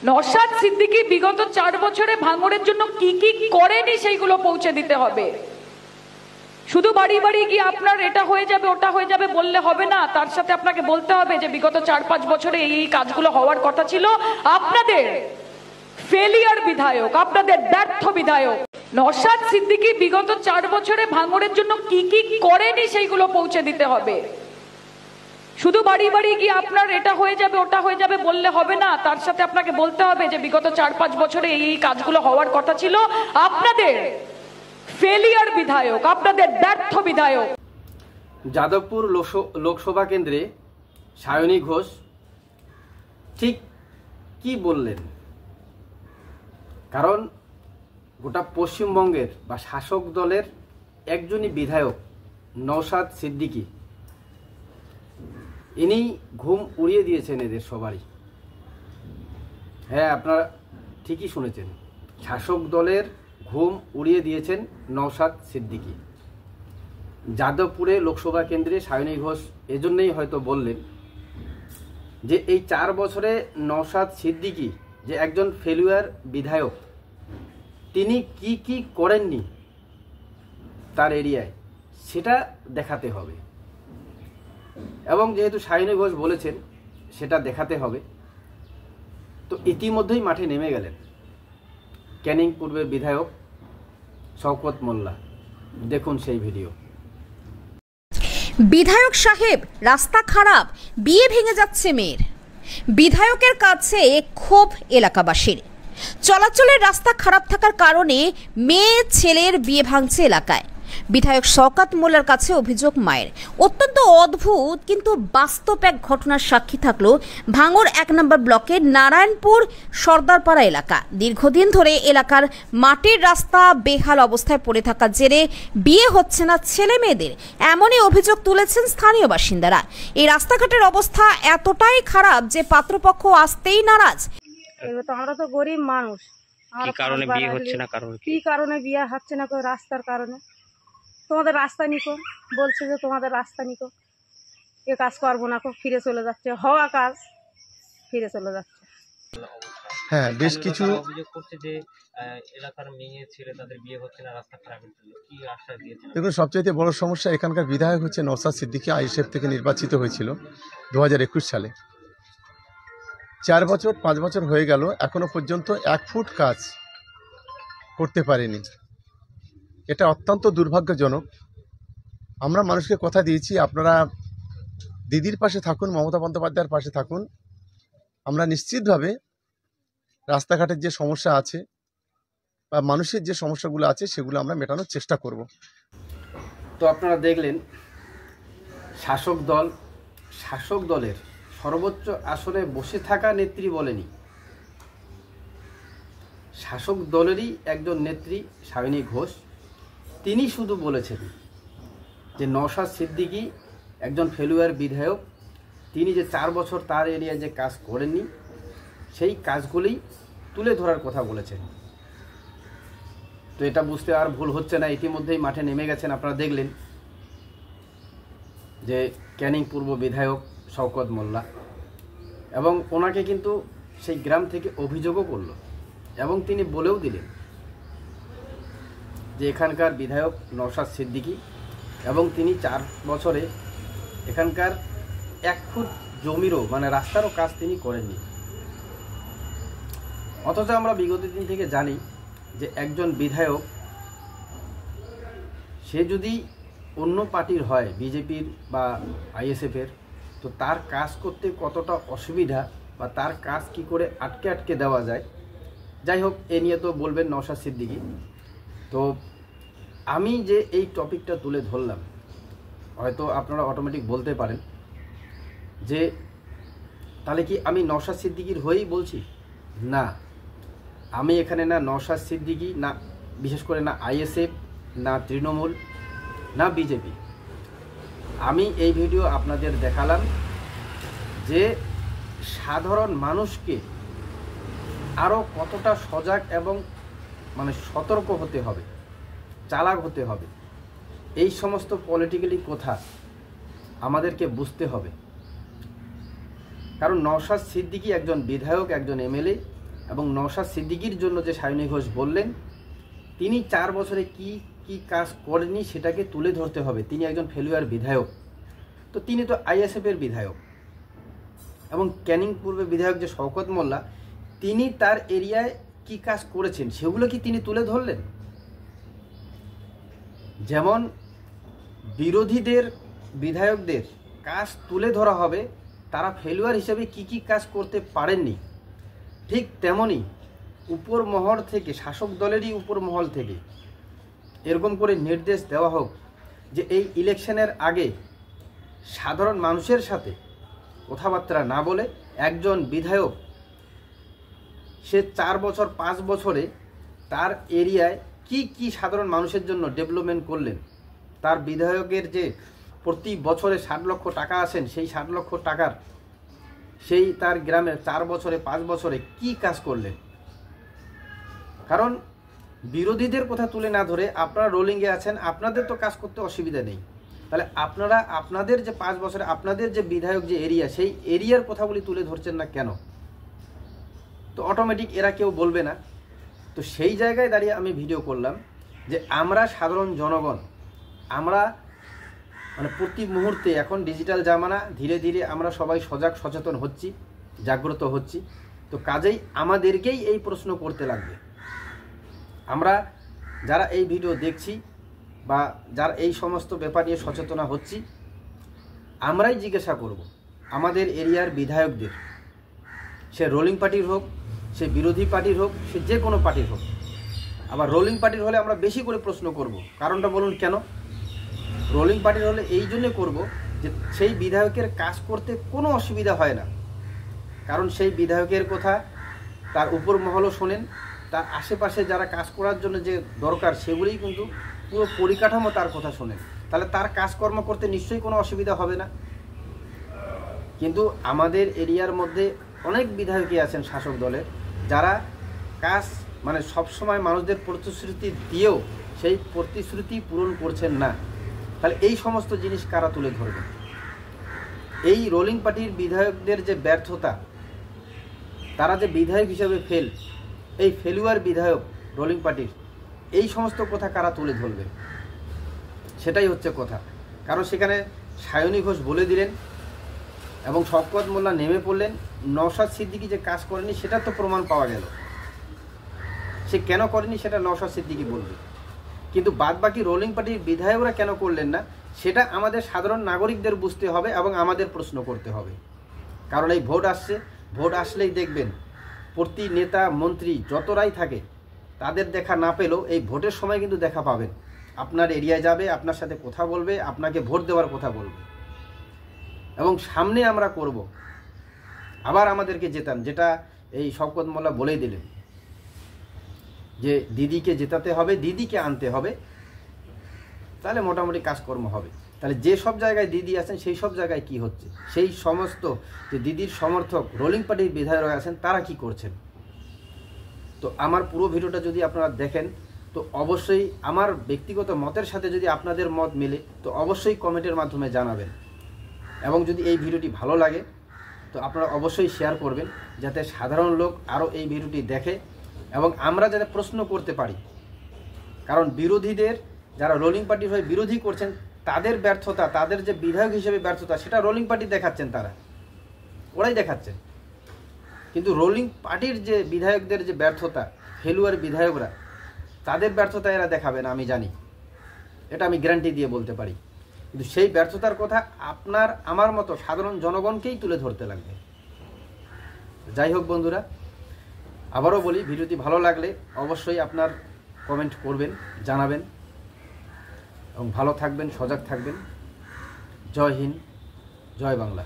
নওশাদ সিদ্দিকী বিগত 4 বছরে ভাঙড়ের জন্য কি কি করেনি সেইগুলো পৌঁছে দিতে হবে। শুধু বাড়ি বাড়ি গিয়ে আপনার এটা হয়ে যাবে ওটা হয়ে যাবে বললে হবে না, তার সাথে আপনাকে বলতে হবে যে বিগত 4-5 বছরে এই কাজগুলো হওয়ার কথা ছিল। আপনাদের ফেলিয়ার বিধায়ক, আপনাদের ব্যর্থ বিধায়ক নওশাদ সিদ্দিকী বিগত 4 বছরে ভাঙড়ের জন্য কি কি করেনি সেইগুলো পৌঁছে দিতে হবে। শুধু বাড়ি বাড়ি গিয়ে আপনার এটা হয়ে যাবে ওটা হয়ে যাবে বললে হবে না, তার সাথে আপনাকে বলতে হবে যে বিগত 4-5 বছরে এই কাজগুলো হওয়ার কথা ছিল। আপনাদের ফেলিয়ার বিধায়ক, আপনাদের ব্যর্থ বিধায়ক। যাদবপুর লোকসভা কেন্দ্রে সায়নী ঘোষ ঠিক কি বললেন? কারণ গোটা পশ্চিমবঙ্গের বা শাসক দলের একজনই বিধায়ক নওশাদ সিদ্দিকী, ইনি ঘুম উড়িয়ে দিয়েছেন এদের সবারই। হ্যাঁ, আপনারা ঠিকই শুনেছেন, শাসক দলের ঘুম উড়িয়ে দিয়েছেন নওশাদ সিদ্দিকী। যাদবপুরে লোকসভা কেন্দ্রে সায়নী ঘোষ এজন্যই হয়তো বললেন যে এই 4 বছরে নওশাদ সিদ্দিকী যে একজন ফেলিয়ার বিধায়ক, তিনি কি কি করেননি তার এরিয়ায় সেটা দেখাতে হবে। এবং যেহেতু সায়নী ঘোষ বলেছেন সেটা দেখাতে হবে, তো ইতিমধ্যেই মাঠে নেমে গেলেন ক্যানিং পূর্বের বিধায়ক শওকত মোল্লা। দেখুন সেই ভিডিও। বিধায়ক সাহেব, রাস্তা খারাপ, বিয়ে ভেঙে যাচ্ছে মেয়ের। বিধায়কের কাছে ক্ষোভ এলাকাবাসীর। চলাচলের রাস্তা খারাপ থাকার কারণে মেয়ে ছেলের বিয়ে ভাঙছে এলাকায়। বিধায়ক শওকত মোল্লার কাছে অভিযোগ মায়ের। অত্যন্ত অদ্ভুত কিন্তু বাস্তব এক ঘটনার সাক্ষী থাকলো ভাঙড় 1 নম্বর ব্লকের নারায়ণপুর সর্দারপাড়া এলাকা। দীর্ঘদিন ধরে এলাকার মাটির রাস্তা বেহাল অবস্থায় পড়ে থাকার জেরে বিয়ে হচ্ছে না ছেলে মেয়েদের, এমনই অভিযোগ তুলেছেন স্থানীয় বাসিন্দারা। এই রাস্তাঘাটের অবস্থা এতটাই খারাপ যে পাত্রপক্ষ আসতেই নারাজ। আমরা তো গরিব মানুষ, কি কারণে বিয়ে হচ্ছে না? কি কারণে বিয়ে হচ্ছে না? রাস্তার কারণে। তোমাদের রাস্তা নিকো বলছে যে তোমাদের রাস্তা নিকো, এ কাজ করবো না, ফিরে চলে যাচ্ছে, হওয়া কাজ ফিরে চলে যাচ্ছে। হ্যাঁ, বেশ কিছু অভিযোগ করছে যে এলাকার মেয়ে ছেলে তাদের বিয়ে হচ্ছে না রাস্তা খারাপের জন্য। কি আশ্বাস দিয়েছেন? দেখুন, সবচাইতে বড় সমস্যা এখানকার বিধায়ক হচ্ছে নওশাদ সিদ্দিকী। আইএসএফ থেকে নির্বাচিত হয়েছিল 2021 সালে। 4 বছর 5 বছর হয়ে গেল, এখনো পর্যন্ত 1 ফুট কাজ করতে পারেনি। এটা অত্যন্ত দুর্ভাগ্যজনক। আমরা মানুষকে কথা দিয়েছি, আপনারা দিদির পাশে থাকুন, মমতা বন্দ্যোপাধ্যায়ের পাশে থাকুন। আমরা নিশ্চিতভাবে রাস্তাঘাটের যে সমস্যা আছে বা মানুষের যে সমস্যাগুলো আছে সেগুলো আমরা মেটানোর চেষ্টা করব। তো আপনারা দেখলেন, শাসক দলের সর্বোচ্চ আসনে বসে থাকা নেত্রী বলেনি, শাসক দলেরই একজন নেত্রী সায়নী ঘোষ, তিনি শুধু বলেছেন যে নওশাদ সিদ্দিকী একজন ফেলিয়ার বিধায়ক। তিনি যে 4 বছর তার এরিয়ায় যে কাজ করেননি সেই কাজগুলি তুলে ধরার কথা বলেছেন। তো এটা বুঝতে আর ভুল হচ্ছে না, ইতিমধ্যেই মাঠে নেমে গেছেন। আপনারা দেখলেন যে ক্যানিং পূর্ব বিধায়ক শওকত মোল্লা, এবং ওনাকে কিন্তু সেই গ্রাম থেকে অভিযোগও করল এবং তিনি বলেও দিলেন যে এখানকার বিধায়ক নওশাদ সিদ্দিকী, এবং তিনি 4 বছরে এখানকার 1 ফুট জমিরও মানে রাস্তারও কাজ তিনি করেননি। অথচ আমরা বিগত দিন থেকে জানি যে একজন বিধায়ক সে যদি অন্য পার্টির হয়, বিজেপির বা আইএসএফের, তো তার কাজ করতে কতটা অসুবিধা বা তার কাজ কি করে আটকে দেওয়া যায়। যাই হোক, এ নিয়ে তো বলবেন নওশাদ সিদ্দিকী। তো আমি যে এই টপিকটা তুলে ধরলাম, হয়তো আপনারা অটোমেটিক বলতে পারেন যে তাহলে কি আমি নওশাদ সিদ্দিকীর হয়েই বলছি? না, আমি এখানে না নওশাদ সিদ্দিকী, না বিশেষ করে না আইএসএফ, না তৃণমূল, না বিজেপি। আমি এই ভিডিও আপনাদের দেখালাম যে সাধারণ মানুষকে আরও কতটা সজাগ এবং মানে সতর্ক হতে হবে, চালাক হতে হবে। এই সমস্ত পলিটিক্যালি কথা আমাদেরকে বুঝতে হবে। কারণ নওশাদ সিদ্দিকী একজন বিধায়ক, একজন এমএলএ, এবং নওশাদ সিদ্দিকীর জন্য যে সায়নী ঘোষ বললেন, তিনি 4 বছরে কি কি কাজ করেননি সেটাকে তুলে ধরতে হবে। তিনি একজন ফেলুয়ার বিধায়ক, তো তিনি তো আইএসএফের বিধায়ক, এবং ক্যানিং পূর্বের বিধায়ক যে শওকত মোল্লা, তিনি তার এরিয়ায় কি কাজ করেছেন সেগুলো কি তিনি তুলে ধরলেন? যেমন বিরোধীদের বিধায়কদের কাজ তুলে ধরা হবে, তারা ফেলুয়ার হিসেবে কি কি কাজ করতে পারেননি, ঠিক তেমনি উপর মহল থেকে, শাসক দলেরই উপর মহল থেকে এরকম করে নির্দেশ দেওয়া হোক যে এই ইলেকশনের আগে সাধারণ মানুষের সাথে কথাবার্তা না বলে একজন বিধায়ক সে 4 বছর 5 বছরে তার এরিয়ায় কি কি সাধারণ মানুষের জন্য ডেভেলপমেন্ট করলেন, তার বিধায়কের যে প্রতি বছরে 60 লক্ষ টাকা আসেন, সেই 60 লক্ষ টাকার সেই তার গ্রামে 4 বছরে 5 বছরে কি কাজ করলেন। কারণ বিরোধীদের কথা তুলে না ধরে আপনারা রোলিংয়ে আছেন, আপনাদের তো কাজ করতে অসুবিধা নেই, তাহলে আপনারা আপনাদের যে 5 বছরে আপনাদের যে বিধায়ক যে এরিয়া, সেই এরিয়ার কথাগুলি তুলে ধরছেন না কেন? তো অটোমেটিক এরা কেউ বলবে না। তো সেই জায়গায় দাঁড়িয়ে আমি ভিডিও করলাম যে আমরা সাধারণ জনগণ, আমরা মানে প্রতি মুহূর্তে এখন ডিজিটাল জামানা, ধীরে ধীরে আমরা সবাই সজাগ সচেতন হচ্ছি, জাগ্রত হচ্ছি, তো কাজেই আমাদেরকেই এই প্রশ্ন করতে লাগবে। আমরা যারা এই ভিডিও দেখছি বা যারা এই সমস্ত ব্যাপার নিয়ে সচেতন হচ্ছি, আমরাই জিজ্ঞাসা করব আমাদের এরিয়ার বিধায়কদের, সে রোলিং পার্টির হোক, সে বিরোধী পার্টির হোক, সে যে কোনো পার্টির হোক। আবার রোলিং পার্টির হলে আমরা বেশি করে প্রশ্ন করব, কারণটা বলুন কেন? রোলিং পার্টির হলে এই জন্যে করব যে সেই বিধায়কের কাজ করতে কোনো অসুবিধা হয় না, কারণ সেই বিধায়কের কথা তার উপর মহলও শোনেন, তার আশেপাশে যারা কাজ করার জন্য যে দরকার সেগুলিই কিন্তু পুরো পরিকাঠামো তার কথা শোনেন, তাহলে তার কাজকর্ম করতে নিশ্চয়ই কোনো অসুবিধা হবে না। কিন্তু আমাদের এরিয়ার মধ্যে অনেক বিধায়কই আছেন শাসক দলের, যারা কাজ মানে সবসময় মানুষদের প্রতিশ্রুতি দিয়েও সেই প্রতিশ্রুতি পূরণ করছেন না, তাহলে এই সমস্ত জিনিস কারা তুলে ধরবে? এই রোলিং পার্টির বিধায়কদের যে ব্যর্থতা, তারা যে বিধায়ক হিসেবে এই ফেলুয়ার বিধায়ক রোলিং পার্টির, এই সমস্ত কথা কারা তুলে ধরবে? সেটাই হচ্ছে কথা। কারণ সেখানে সায়নী ঘোষ বলে দিলেন এবং শওকত মোল্লা নেমে পড়লেন, নওশাদ সিদ্দিকী যে কাজ করেনি সেটা তো প্রমাণ পাওয়া গেল, সে কেন করেনি সেটা নওশাদ সিদ্দিকী বলবে, কিন্তু বাদবাকি রোলিং পার্টির বিধায়করা কেন করলেন না সেটা আমাদের সাধারণ নাগরিকদের বুঝতে হবে এবং আমাদের প্রশ্ন করতে হবে। কারণ এই ভোট আসছে, ভোট আসলেই দেখবেন প্রতি নেতা মন্ত্রী যতরাই থাকে তাদের দেখা না পেলেও এই ভোটের সময় কিন্তু দেখা পাবেন, আপনার এরিয়ায় যাবে, আপনার সাথে কথা বলবে, আপনাকে ভোট দেওয়ার কথা বলবে। এবং সামনে আমরা করব, আবার আমাদেরকে জেতান, যেটা এই শওকত মোল্লা বলেই দিলেন যে দিদিকে জেতাতে হবে, দিদিকে আনতে হবে, তাহলে মোটামুটি কাজকর্ম হবে। তাহলে যে সব জায়গায় দিদি আছেন সেই সব জায়গায় কি হচ্ছে, সেই সমস্ত যে দিদির সমর্থক রোলিং পার্টির বিধায়করা আছেন তারা কি করছেন? তো আমার পুরো ভিডিওটা যদি আপনারা দেখেন তো অবশ্যই আমার ব্যক্তিগত মতের সাথে যদি আপনাদের মত মেলে তো অবশ্যই কমেন্টের মাধ্যমে জানাবেন, এবং যদি এই ভিডিওটি ভালো লাগে তো আপনারা অবশ্যই শেয়ার করবেন, যাতে সাধারণ লোক আরও এই ভিডিওটি দেখে এবং আমরা যাতে প্রশ্ন করতে পারি। কারণ বিরোধীদের যারা রোলিং পার্টির হয়ে বিরোধী করছেন তাদের ব্যর্থতা, তাদের যে বিধায়ক হিসেবে ব্যর্থতা সেটা রোলিং পার্টি দেখাচ্ছেন, ওরাই দেখাচ্ছেন, কিন্তু রোলিং পার্টির যে বিধায়কদের যে ব্যর্থতা, ফেলুয়ার বিধায়করা, তাদের ব্যর্থতা এরা দেখাবে না, আমি জানি, এটা আমি গ্যারান্টি দিয়ে বলতে পারি। কিন্তু সেই ব্যর্থতার কথা আপনার আমার মতো সাধারণ জনগণকেই তুলে ধরতে লাগবে। যাই হোক বন্ধুরা, আবারও বলি, ভিডিওটি ভালো লাগলে অবশ্যই আপনার কমেন্ট করবেন, জানাবেন, এবং ভালো থাকবেন, সজাগ থাকবেন। জয় হিন্দ, জয় বাংলা।